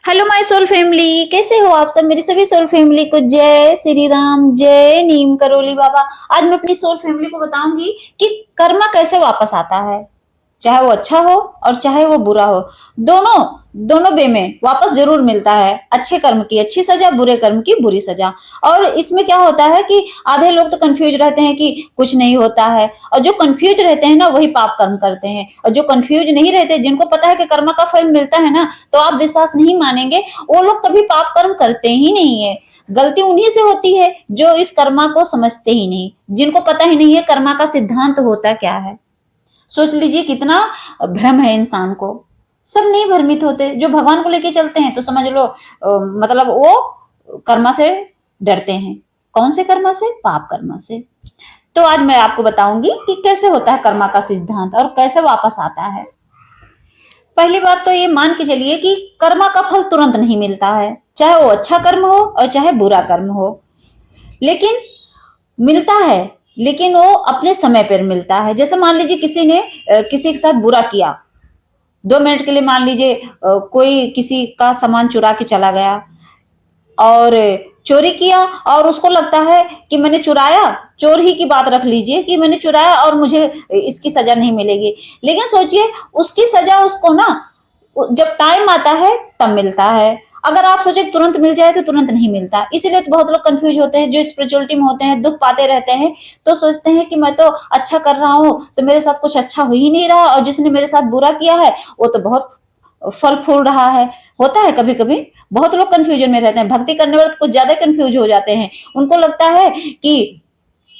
Hello my soul family, कैसे हो आप सब। मेरी सभी सोल फैमिली को जय श्री राम, जय नीम करोली बाबा। आज मैं अपनी सोल फैमिली को बताऊंगी कि कर्मा कैसे वापस आता है। चाहे वो अच्छा हो और चाहे वो बुरा हो, दोनों दोनों वे में वापस जरूर मिलता है। अच्छे कर्म की अच्छी सजा, बुरे कर्म की बुरी सजा। और इसमें क्या होता है कि आधे लोग तो कंफ्यूज रहते हैं कि कुछ नहीं होता है, और जो कंफ्यूज रहते हैं ना वही पाप कर्म करते हैं। और जो कंफ्यूज नहीं रहते, जिनको पता है कि कर्म का फल मिलता है ना, तो आप विश्वास नहीं मानेंगे, वो लोग कभी पाप कर्म करते ही नहीं है। गलती उन्हीं से होती है जो इस कर्मा को समझते ही नहीं, जिनको पता ही नहीं है कर्मा का सिद्धांत होता क्या है। सोच लीजिए कितना भ्रम है इंसान को। सब नहीं भ्रमित होते। जो भगवान को लेके चलते हैं तो समझ लो मतलब वो कर्मा से डरते हैं। कौन से कर्मा से? पाप कर्मा से। तो आज मैं आपको बताऊंगी कि कैसे होता है कर्मा का सिद्धांत और कैसे वापस आता है। पहली बात तो ये मान के चलिए कि कर्मा का फल तुरंत नहीं मिलता है, चाहे वो अच्छा कर्म हो और चाहे बुरा कर्म हो। लेकिन मिलता है, लेकिन वो अपने समय पर मिलता है। जैसे मान लीजिए किसी ने किसी के साथ बुरा किया, 2 मिनट के लिए मान लीजिए कोई किसी का सामान चुरा के चला गया और चोरी किया, और उसको लगता है कि मैंने चुराया, चोर ही की बात रख लीजिए कि मैंने चुराया और मुझे इसकी सजा नहीं मिलेगी। लेकिन सोचिए उसकी सजा उसको ना जब टाइम आता है तब मिलता है। अगर आप सोचे तुरंत मिल जाए तो तुरंत नहीं मिलता। इसीलिए तो बहुत लोग कंफ्यूज होते हैं, जो स्पिरिचुअलिटी में होते हैं, दुख पाते रहते हैं, तो सोचते हैं कि मैं तो अच्छा कर रहा हूं तो मेरे साथ कुछ अच्छा हो ही नहीं रहा, और जिसने मेरे साथ बुरा किया है वो तो बहुत फल फूल रहा है। होता है कभी कभी। बहुत लोग कंफ्यूजन में रहते हैं। भक्ति करने वाले तो कुछ ज्यादा कंफ्यूज हो जाते हैं। उनको लगता है कि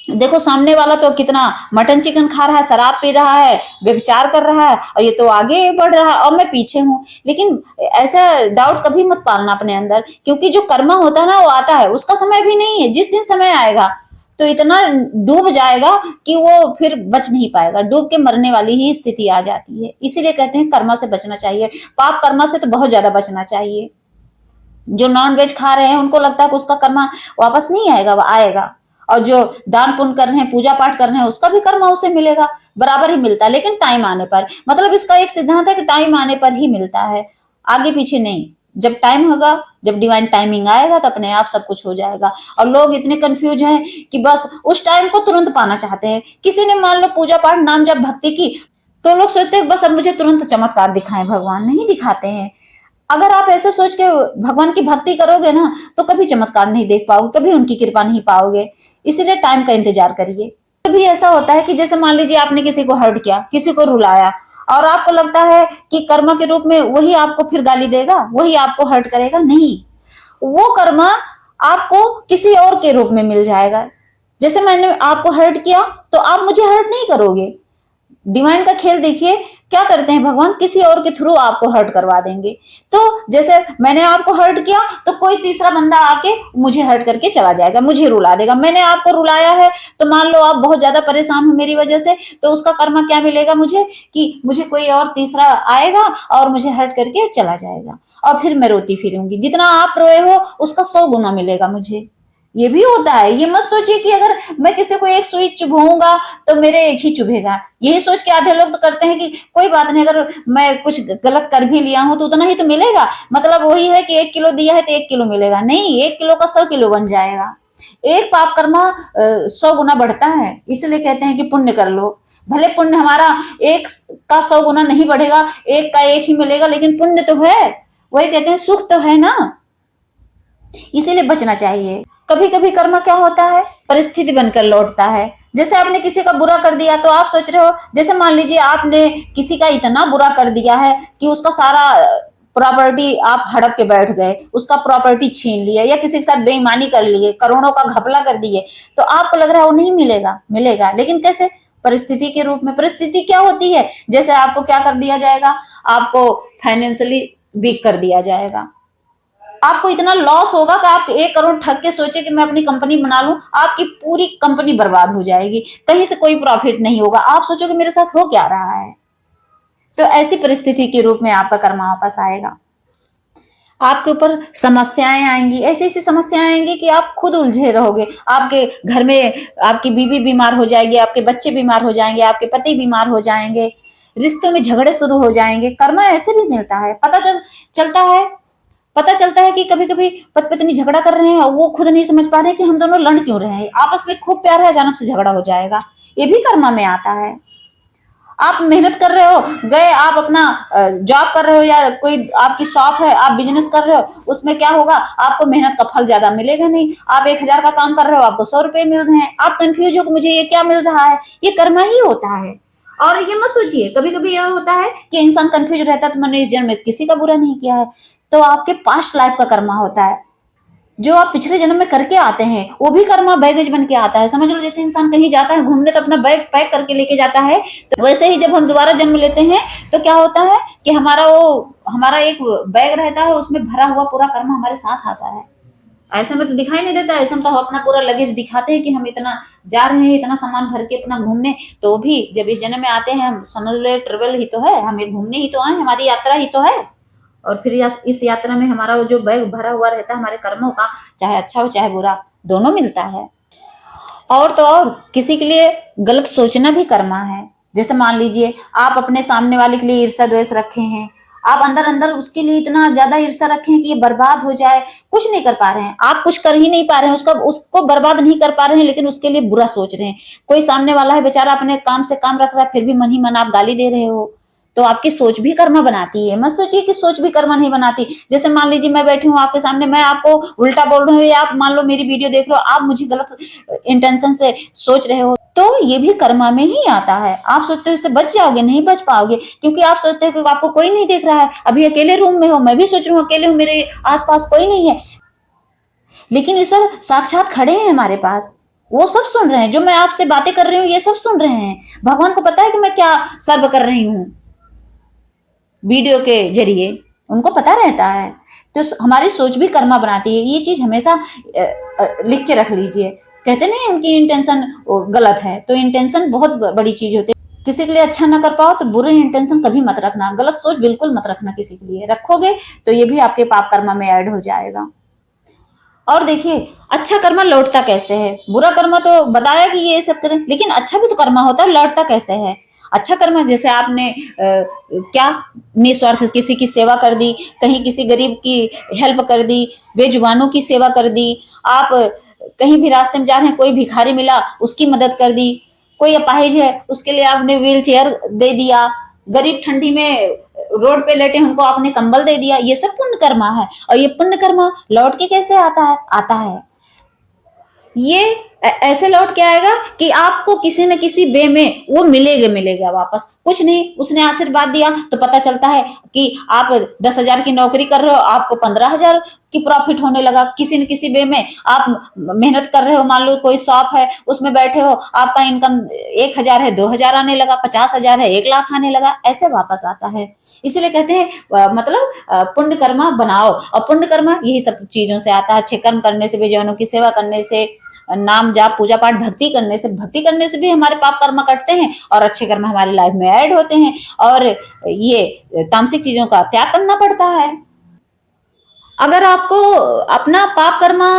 देखो सामने वाला तो कितना मटन चिकन खा रहा है, शराब पी रहा है, व्यभिचार कर रहा है, और ये तो आगे बढ़ रहा है और मैं पीछे हूं। लेकिन ऐसा डाउट कभी मत पालना अपने अंदर, क्योंकि जो कर्मा होता है ना वो आता है, उसका समय भी नहीं है। जिस दिन समय आएगा तो इतना डूब जाएगा कि वो फिर बच नहीं पाएगा, डूब के मरने वाली ही स्थिति आ जाती है। इसीलिए कहते हैं कर्मा से बचना चाहिए। पाप कर्मा से तो बहुत ज्यादा बचना चाहिए। जो नॉन वेज खा रहे हैं उनको लगता है कि उसका कर्मा वापस नहीं आएगा, वो आएगा। और जो दान पुण्य कर रहे हैं, पूजा पाठ कर रहे हैं, उसका भी कर्मा उसे मिलेगा, बराबर ही मिलता है, लेकिन टाइम आने पर। मतलब इसका एक सिद्धांत है कि टाइम आने पर ही मिलता है, आगे पीछे नहीं। जब टाइम होगा, जब डिवाइन टाइमिंग आएगा तो अपने आप सब कुछ हो जाएगा। और लोग इतने कंफ्यूज हैं कि बस उस टाइम को तुरंत पाना चाहते हैं। किसी ने मान लो पूजा पाठ नाम जब भक्ति की, तो लोग सोचते हैं बस अब मुझे तुरंत चमत्कार दिखाएं। भगवान नहीं दिखाते हैं। अगर आप ऐसे सोच के भगवान की भक्ति करोगे ना तो कभी चमत्कार नहीं देख पाओगे, कभी उनकी कृपा नहीं पाओगे। इसीलिए टाइम का इंतजार करिए। कभी ऐसा होता है कि जैसे मान लीजिए आपने किसी को हर्ट किया, किसी को रुलाया, और आपको लगता है कि कर्मा के रूप में वही आपको फिर गाली देगा, वही आपको हर्ट करेगा। नहीं, वो कर्मा आपको किसी और के रूप में मिल जाएगा। जैसे मैंने आपको हर्ट किया तो आप मुझे हर्ट नहीं करोगे। डिवाइन का खेल देखिए, क्या करते हैं भगवान, किसी और के थ्रू आपको हर्ट करवा देंगे। तो जैसे मैंने आपको हर्ट किया तो कोई तीसरा बंदा आके मुझे हर्ट करके चला जाएगा, मुझे रुला देगा। मैंने आपको रुलाया है तो मान लो आप बहुत ज्यादा परेशान हो मेरी वजह से, तो उसका कर्मा क्या मिलेगा मुझे, कि मुझे कोई और तीसरा आएगा और मुझे हर्ट करके चला जाएगा, और फिर मैं रोती फिरूंगी। जितना आप रोए हो उसका 100 गुना मिलेगा मुझे। ये भी होता है। ये मत सोचिए कि अगर मैं किसी को एक सुई चुभाऊंगा तो मेरे एक ही चुभेगा। यही सोच के आधे लोग तो करते हैं कि कोई बात नहीं, अगर मैं कुछ गलत कर भी लिया हूं तो उतना ही तो मिलेगा। मतलब वही है कि 1 किलो दिया है तो 1 किलो मिलेगा। नहीं, 1 किलो का 100 किलो बन जाएगा। एक पाप कर्मा 100 गुना बढ़ता है। इसलिए कहते हैं कि पुण्य कर लो। भले पुण्य हमारा एक का 100 गुना नहीं बढ़ेगा, एक का एक ही मिलेगा, लेकिन पुण्य तो है। वही कहते हैं सुख तो है ना। इसीलिए बचना चाहिए। कभी कभी कर्म क्या होता है, परिस्थिति बनकर लौटता है। जैसे आपने किसी का बुरा कर दिया तो आप सोच रहे हो, जैसे मान लीजिए आपने किसी का इतना बुरा कर दिया है कि उसका सारा प्रॉपर्टी आप हड़प के बैठ गए, उसका प्रॉपर्टी छीन लिया, या किसी के साथ बेईमानी कर लिए, करोड़ों का घपला कर दिए, तो आपको लग रहा है वो नहीं मिलेगा। मिलेगा, लेकिन कैसे? परिस्थिति के रूप में। परिस्थिति क्या होती है? जैसे आपको क्या कर दिया जाएगा, आपको फाइनेंशियली वीक कर दिया जाएगा। आपको इतना लॉस होगा कि आप 1 करोड़ ठग के सोचे कि मैं अपनी कंपनी बना लूं, आपकी पूरी कंपनी बर्बाद हो जाएगी। कहीं से कोई प्रॉफिट नहीं होगा। आप सोचोगे मेरे साथ हो क्या रहा है। तो ऐसी परिस्थिति के रूप में आपका कर्मा वापस आएगा। आपके ऊपर समस्याएं आएंगी, ऐसी ऐसी समस्याएं आएंगी कि आप खुद उलझे रहोगे। आपके घर में आपकी बीवी बीमार हो जाएगी, आपके बच्चे बीमार हो जाएंगे, आपके पति बीमार हो जाएंगे, रिश्तों में झगड़े शुरू हो जाएंगे। कर्मा ऐसे भी मिलता है, पता चलता है पता चलता है कि कभी कभी पति पत्नी झगड़ा कर रहे हैं और वो खुद नहीं समझ पा रहे कि हम दोनों लड़ क्यों रहे हैं, आपस में खूब प्यार है, अचानक से झगड़ा हो जाएगा, ये भी कर्मा में आता है। आप मेहनत कर रहे हो, गए आप अपना जॉब कर रहे हो या कोई आपकी शॉप है, आप बिजनेस कर रहे हो, उसमें क्या होगा, आपको मेहनत का फल ज्यादा मिलेगा नहीं। आप 1,000 का काम कर रहे हो, आपको 100 रुपए मिल रहे हैं, आप कंफ्यूज हो कि मुझे ये क्या मिल रहा है, ये कर्मा ही होता है। और ये मत सोचिए, कभी कभी यह होता है कि इंसान कंफ्यूज रहता है तो मैंने इस जन्म में किसी का बुरा नहीं किया है, तो आपके पास्ट लाइफ का कर्मा होता है, जो आप पिछले जन्म में करके आते हैं वो भी कर्मा बैगेज बन के आता है। समझ लो जैसे इंसान कहीं जाता है घूमने तो अपना बैग पैक करके लेके जाता है, तो वैसे ही जब हम दोबारा जन्म लेते हैं तो क्या होता है कि हमारा एक बैग रहता है, उसमें भरा हुआ पूरा कर्मा हमारे साथ आता है। ऐसे में तो दिखाई नहीं देता, ऐसे में तो हम अपना पूरा लगेज दिखाते हैं कि हम इतना जा रहे हैं, इतना सामान भर के अपना घूमने, तो भी जब इस जन्म में आते हैं हम समझ लो ट्रेवल ही तो है, हमें घूमने ही तो आए, हमारी यात्रा ही तो है। और फिर इस यात्रा में हमारा जो बैग भरा हुआ रहता है हमारे कर्मों का, चाहे अच्छा हो चाहे बुरा, दोनों मिलता है। और तो और किसी के लिए गलत सोचना भी कर्मा है। जैसे मान लीजिए आप अपने सामने वाले के लिए ईर्ष्या द्वेष रखे हैं, आप अंदर अंदर उसके लिए इतना ज्यादा ईर्ष्या रखे हैं कि ये बर्बाद हो जाए, कुछ नहीं कर पा रहे हैं, आप कुछ कर ही नहीं पा रहे हैं, उसको बर्बाद नहीं कर पा रहे हैं, लेकिन उसके लिए बुरा सोच रहे हैं। कोई सामने वाला है बेचारा अपने काम से काम रख रहा है, फिर भी मन ही मन आप गाली दे रहे हो, तो आपकी सोच भी कर्मा बनाती है। मत सोचिए कि सोच भी कर्मा नहीं बनाती। जैसे मान लीजिए मैं बैठी हूँ आपके सामने, मैं आपको उल्टा बोल रही हूँ, या आप मान लो मेरी वीडियो देख रहे हो, आप मुझे गलत इंटेंशन से सोच रहे हो, तो ये भी कर्मा में ही आता है। आप सोचते हो इससे बच जाओगे, नहीं बच पाओगे, क्योंकि आप सोचते हो कि आपको कोई नहीं देख रहा है, अभी अकेले रूम में हो, मैं भी सोच रही हूँ अकेले हूँ, मेरे आसपास कोई नहीं है, लेकिन ईश्वर साक्षात खड़े हैं हमारे पास, वो सब सुन रहे हैं, जो मैं आपसे बातें कर रही हूँ ये सब सुन रहे हैं। भगवान को पता है कि मैं क्या सर्व कर रही हूँ वीडियो के जरिए, उनको पता रहता है। तो हमारी सोच भी कर्मा बनाती है, ये चीज हमेशा लिख के रख लीजिए। कहते नहीं उनकी इंटेंशन गलत है, तो इंटेंशन बहुत बड़ी चीज होती है। किसी के लिए अच्छा ना कर पाओ तो बुरे इंटेंशन कभी मत रखना, गलत सोच बिल्कुल मत रखना, किसी के लिए रखोगे तो ये भी आपके पाप कर्मा में ऐड हो जाएगा। और देखिए अच्छा कर्मा लौटता कैसे है, बुरा कर्मा तो बताया कि ये सब करें, लेकिन अच्छा भी तो कर्मा होता है, लौटता कैसे है। अच्छा कर्मा जैसे आपने क्या निस्वार्थ किसी की सेवा कर दी, कहीं किसी गरीब की हेल्प कर दी, बेजुबानों की सेवा कर दी, आप कहीं भी रास्ते में जा रहे हैं कोई भिखारी मिला उसकी मदद कर दी, कोई अपाहिज है उसके लिए आपने व्हील चेयर दे दिया, गरीब ठंडी में रोड पे लेटे उनको आपने कंबल दे दिया, ये सब पुण्य कर्मा है। और ये पुण्य कर्मा लौट के कैसे आता है, ये ऐसे लौट के आएगा कि आपको किसी न किसी वे में वो मिलेगा वापस। कुछ नहीं, उसने आशीर्वाद दिया तो पता चलता है कि आप 10,000 की नौकरी कर रहे हो, आपको 15,000 की प्रॉफिट होने लगा। किसी न किसी वे में आप मेहनत कर रहे हो, मान लो कोई शॉप है उसमें बैठे हो, आपका इनकम 1,000 है 2,000 आने लगा, 50,000 है 1,00,000 आने लगा, ऐसे वापस आता है। इसीलिए कहते हैं मतलब पुण्य कर्मा बनाओ, और पुण्य कर्मा यही सब चीजों से आता है। अच्छे कर्म करने से, बेजानों की सेवा करने से, नाम जाप पूजा पाठ भक्ति करने से भी हमारे पाप कर्म कटते हैं और अच्छे कर्म हमारी लाइफ में ऐड होते हैं, और ये तामसिक चीजों का त्याग करना पड़ता है। अगर आपको अपना पाप कर्मा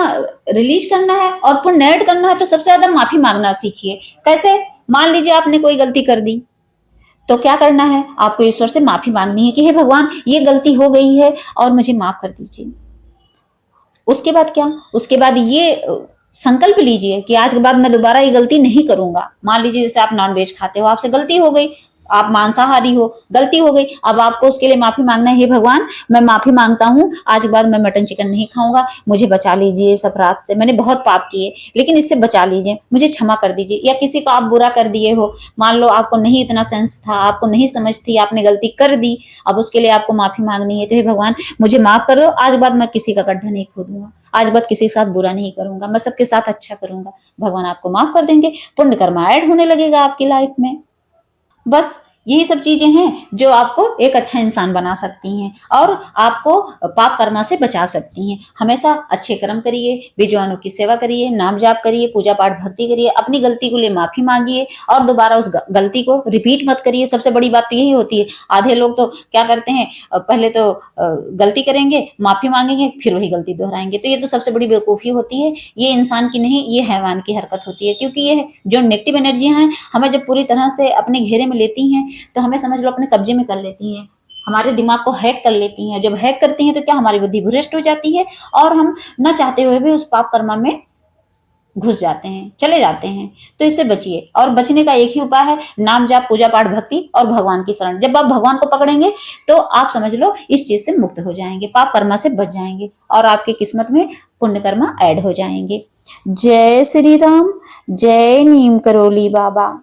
रिलीज करना है और पुण्य ऐड करना है तो सबसे ज्यादा माफी मांगना सीखिए। कैसे, मान लीजिए आपने कोई गलती कर दी, तो क्या करना है, आपको ईश्वर से माफी मांगनी है कि हे भगवान ये गलती हो गई है और मुझे माफ कर दीजिए। उसके बाद क्या, उसके बाद ये संकल्प लीजिए कि आज के बाद मैं दोबारा ये गलती नहीं करूंगा। मान लीजिए जैसे आप नॉनवेज खाते हो, आपसे गलती हो गई, आप मांसाहारी हो, गलती हो गई, अब आपको उसके लिए माफी मांगना है, हे भगवान मैं माफी मांगता हूँ, आज के बाद मैं मटन चिकन नहीं खाऊंगा, मुझे बचा लीजिए इस अपराध से, मैंने बहुत पाप किए लेकिन इससे बचा लीजिए, मुझे क्षमा कर दीजिए। या किसी को आप बुरा कर दिए हो, मान लो आपको नहीं इतना सेंस था, आपको नहीं समझ थी, आपने गलती कर दी, अब उसके लिए आपको माफी मांगनी है, तो हे भगवान मुझे माफ कर दो, आज बाद मैं किसी का गड्ढा नहीं खोदूंगा, आज बाद किसी के साथ बुरा नहीं करूंगा, मैं सबके साथ अच्छा करूंगा। भगवान आपको माफ कर देंगे, पुण्य कर्म ऐड होने लगेगा आपकी लाइफ में। बस यही सब चीजें हैं जो आपको एक अच्छा इंसान बना सकती हैं और आपको पाप कर्मा से बचा सकती हैं। हमेशा अच्छे कर्म करिए, बेजुबानों की सेवा करिए, नाम जाप करिए, पूजा पाठ भक्ति करिए, अपनी गलती के लिए माफी मांगिए और दोबारा उस गलती को रिपीट मत करिए। सबसे बड़ी बात तो यही होती है। आधे लोग तो क्या करते हैं, पहले तो गलती करेंगे, माफी मांगेंगे, फिर वही गलती दोहराएंगे, तो ये तो सबसे बड़ी बेवकूफी होती है। ये इंसान की नहीं, ये हैवान की हरकत होती है, क्योंकि ये जो नेगेटिव एनर्जियां हैं हमें जब पूरी तरह से अपने घेरे में लेती हैं तो हमें समझ लो अपने कब्जे में कर लेती हैं, हमारे दिमाग को हैक कर लेती हैं। जब हैक करती हैं तो क्या हमारी बुद्धि भ्रष्ट हो जाती है और हम न चाहते हुए भी उस पाप कर्म में घुस जाते हैं, चले जाते हैं। तो इससे बचिए और बचने का एक ही उपाय है, नाम जाप, पूजा पाठ, भक्ति और भगवान की शरण। जब आप भगवान को पकड़ेंगे तो आप समझ लो इस चीज से मुक्त हो जाएंगे, पाप कर्मा से बच जाएंगे और आपकी किस्मत में पुण्य कर्मा ऐड हो जाएंगे। जय श्री राम, जय नीम करोली बाबा।